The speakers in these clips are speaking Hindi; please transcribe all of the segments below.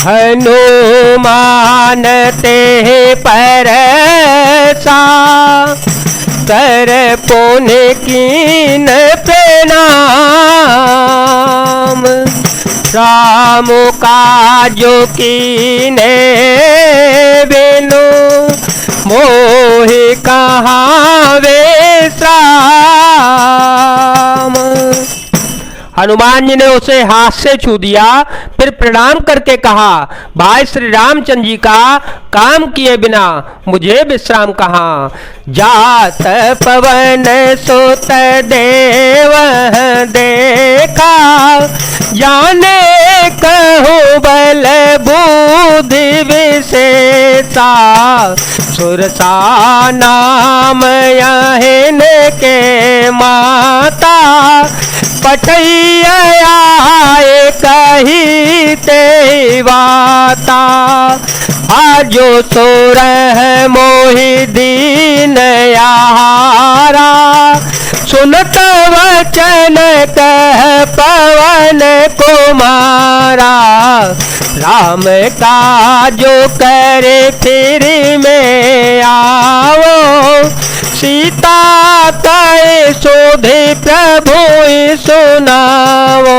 हनुमान ते परसा कर पुण्य कीन प्रणाम। राम काजो कीने बिनु मोहि कहाँ विश्राम। हनुमान जी ने उसे हाथ से छू दिया, फिर प्रणाम करके कहा, भाई श्री रामचंद्र जी का काम किए बिना मुझे विश्राम कहाँ। जात पवन सुत देव देखा, जाने कहूँ बल बुद्धि विशेषा। सुरसा नाम यहिन के माता, पठैया आए कही ते बाता। आजो सोर मोहि दीन यारा, सुनत वचन कह पवन कुमारा। राम काजो करे फिर में आओ, सीता कहे शोधे प्रभु सुनाओ।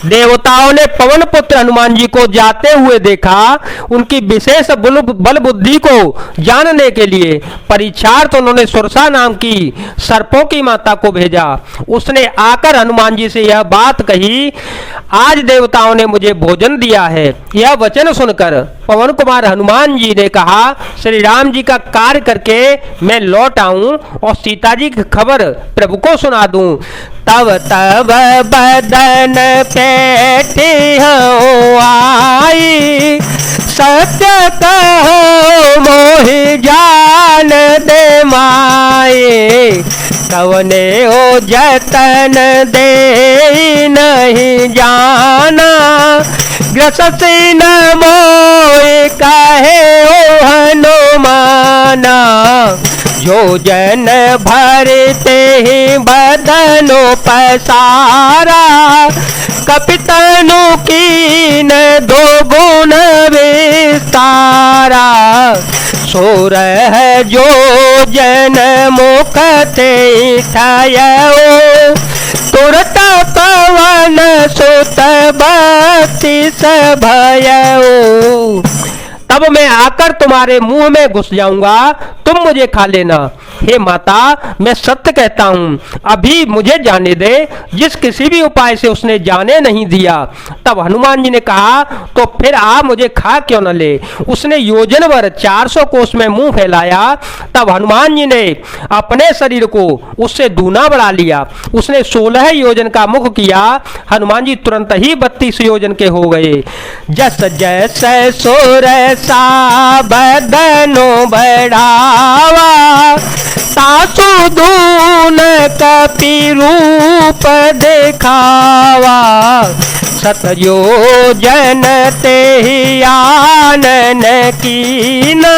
देवताओं ने पवन पुत्र हनुमान जी को जाते हुए देखा। उनकी विशेष बल बुद्धि को जानने के लिए परीक्षार्थ उन्होंने सुरसा नाम की सर्पों की माता को भेजा। उसने आकर हनुमान जी से यह बात कही, आज देवताओं ने मुझे भोजन दिया है। यह वचन सुनकर पवन कुमार हनुमान जी ने कहा, श्री राम जी का कार्य करके मैं लौट आऊं और सीता जी की खबर प्रभु को सुना दूं। तब तब बदन पेटी आई, सत्य कहो मोहि जान दे माए। कवने ओ जतन दे नहीं जाना, ग्रससी न मोहि कहे ओ हनुमाना। जो जन भरते ही बदनो पसारा, कपितनु कीन दो गुण विस्तारा। सोर है जो जन मुख थे ठयो, तुरत पवन सुत बत्तीस भयऊ। तब मैं आकर तुम्हारे मुंह में घुस जाऊंगा, तुम मुझे खा लेना। हे माता, मैं सत्य कहता हूं, अभी मुझे जाने दे। जिस किसी भी उपाय से उसने जाने नहीं दिया। तब हनुमान जी ने कहा, तो फिर आप मुझे खा क्यों न ले। उसने योजन भर 400 कोस में मुंह फैलाया। तब हनुमान जी ने अपने शरीर को उससे दूना बढ़ा लिया। उसने 16 योजन का मुख किया। हनुमान जी तुरंत ही 32 योजन के हो गए। जस जैसे सोर सा बदनो बढ़ावा, सासु दून कपि रूप दिखावा। सतयोजन ते आनन कीना,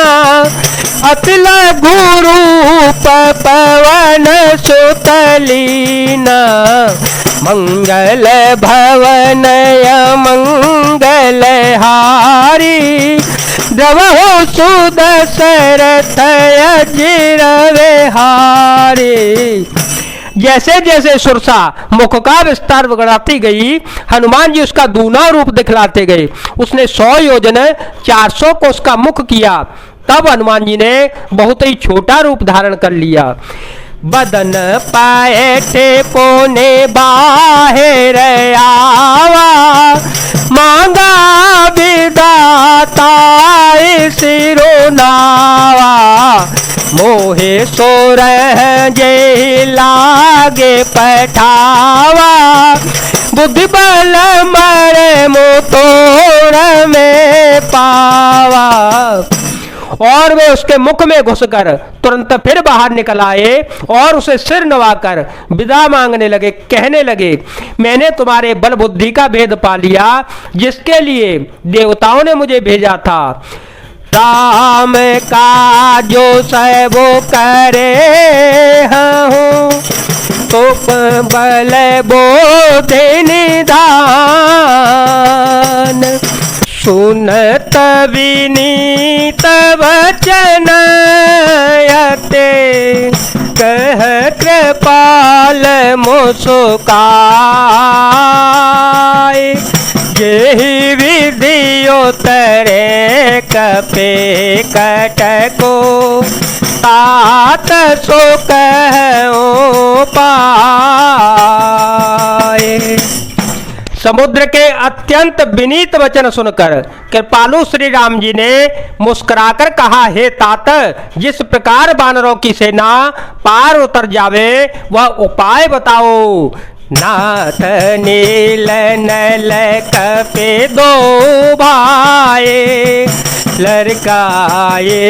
अतिल गुरूप पवन सुतलीना। मंगल भवन मंगल हारी, द्रवहु सुदशरथ अजिर विहारी। जैसे जैसे सुरसा मुख का विस्तार बढ़ाती गई, हनुमान जी उसका दूना रूप दिखलाते गए। उसने 100 योजन 400 कोस का मुख किया। तब हनुमान जी ने बहुत ही छोटा रूप धारण कर लिया। बदन पाए कोने बाहर आवा, मांगा विदाता सिरोनावा। मोहे सोर जे लागे पठावा, बुद्धि बल मरे मोतोर में पावा। और वे उसके मुख में घुसकर तुरंत फिर बाहर निकल आए और उसे सिर नवाकर विदा मांगने लगे। कहने लगे, मैंने तुम्हारे बल बुद्धि का भेद पा लिया, जिसके लिए देवताओं ने मुझे भेजा था। राम का जो सबो करे हूँ, तो बल बोधि निधान। सुनत विनीत वचन अते कह कृपाल मुस्काए। यही विधियो तरे कपे कटको तात सो कहो पाए। समुद्र के अत्यंत विनीत वचन सुनकर कृपालु श्री राम जी ने मुस्कुराकर कहा, हे तात, जिस प्रकार वानरों की सेना पार उतर जावे वह उपाय बताओ। नाथ नील नल कपे दो भाई लड़काए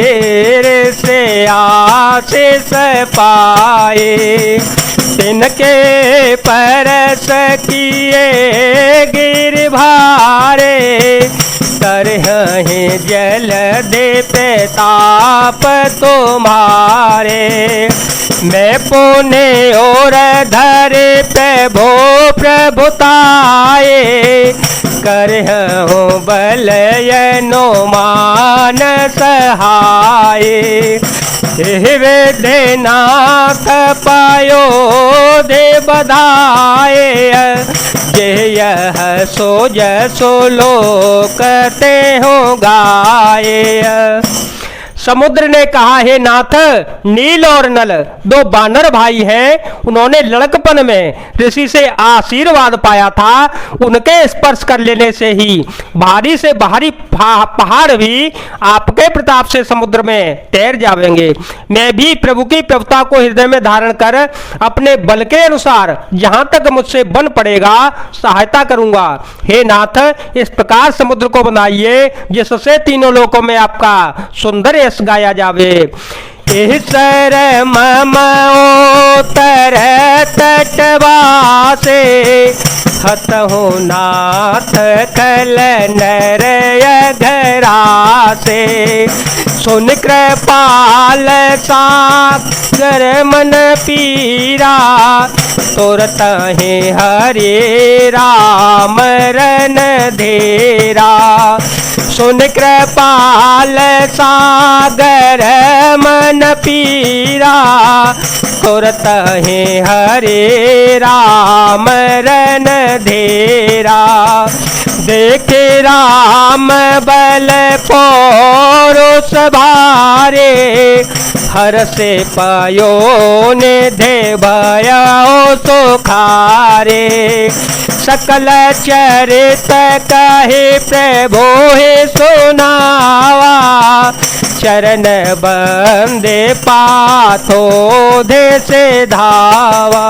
से आशीष पाए। तिनके परस किए गिर भारे तरहे जल दे प्रताप तुम्हारे। मैं पुने और धरे प्रभु प्रभुताए करहूँ बलयनो मान सहाय। देनाथ पायो दे बधाए जे यह सो जसो लोकते हो गाए। समुद्र ने कहा, हे नाथ, नील और नल दो बानर भाई हैं, उन्होंने लड़कपन में ऋषि से आशीर्वाद पाया था। उनके स्पर्श कर लेने से ही भारी से भारी पहाड़ भी आपके प्रताप से समुद्र में तैर जाएंगे। मैं भी प्रभु की प्रभुता को हृदय में धारण कर अपने बल के अनुसार जहां तक मुझसे बन पड़ेगा सहायता करूंगा। हे नाथ, इस प्रकार समुद्र को बनाइए जिससे तीनों लोकों में आपका सुंदर यश गाया जावे। ईश्वर मम उतर तटवासे हतहु नाथ कल नर घरासे। सुन कृपाल सागर मन पीरा तुरत ही हरे राम रन धीरा। सुन कृपाल सागर मन पीरा तुरत ही हरे राम रन धीरा। देखे राम बल पौरुष भारे हर से पायो ने दे भयो सुखारे। सकल चरित कहे प्रभु हे सुनावा चरण बंदे पाथो दे से धावा।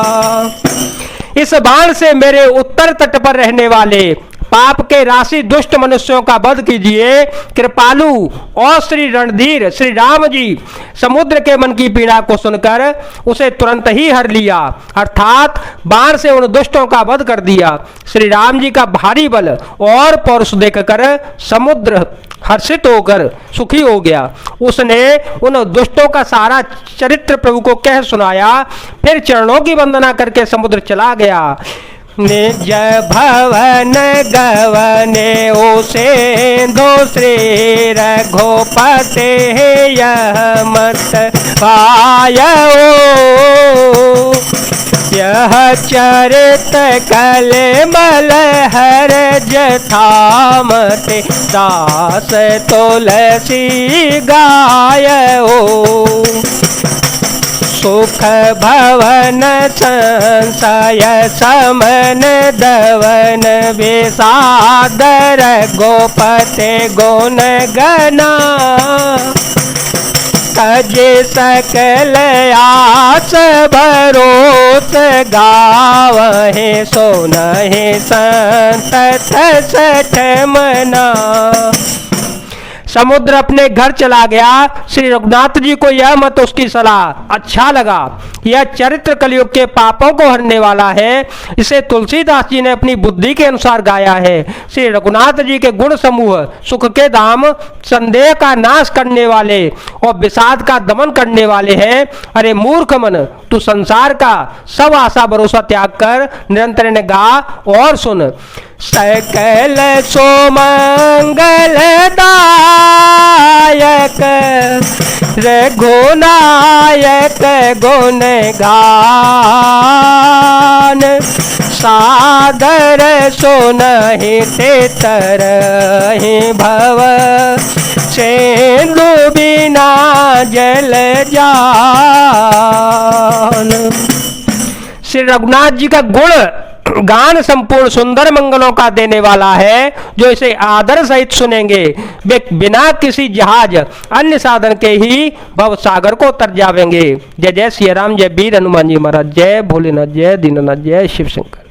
इस बाण से मेरे उत्तर तट पर रहने वाले पाप के राशि दुष्ट मनुष्यों का वध कीजिए। कृपालु और श्री रणधीर श्री राम जी समुद्र के मन की पीड़ा को सुनकर उसे तुरंत ही हर लिया, अर्थात बाण से उन दुष्टों का वध कर दिया। श्री राम जी का भारी बल और पौरुष देखकर समुद्र हर्षित होकर सुखी हो गया। उसने उन दुष्टों का सारा चरित्र प्रभु को कह सुनाया, फिर चरणों की वंदना करके समुद्र चला गया। निज भवन गवने उसे दूसरे रघुपते यह मत पायो। यह चरित कले मल हर जथामते दास तुलसी गायो। सुख भवन संशय समन दवन विषादर गोपते गुण गना। तजे सकल आस भरोस गावहे सोनहे संत सठ मना। समुद्र अपने घर चला गया। श्री रघुनाथ जी को यह मत उसकी सलाह अच्छा लगा। यह चरित्र कलयुग के पापों को हरने वाला है। इसे तुलसीदास जी ने अपनी बुद्धि के अनुसार गाया है। श्री रघुनाथ जी के गुण समूह सुख के धाम, संदेह का नाश करने वाले और विषाद का दमन करने वाले हैं। अरे मूर्ख मन, तू संसार का सब आशा भरोसा त्याग कर निरंतर ने गा और सुन। सकल सुमंगलदायक रघुनायक गुण गान सादर सुनहि ते तरहि भव सेंधु बिना जल जान। श्री रघुनाथ जी का गुण गान संपूर्ण सुंदर मंगलों का देने वाला है। जो इसे आदर सहित सुनेंगे वे बिना किसी जहाज अन्य साधन के ही भव सागर को उतर जावेंगे। जय जय सिया राम, जय वीर हनुमान जी महाराज, जय भोलेनाथ, जय दीननाथ, जय शिव शंकर।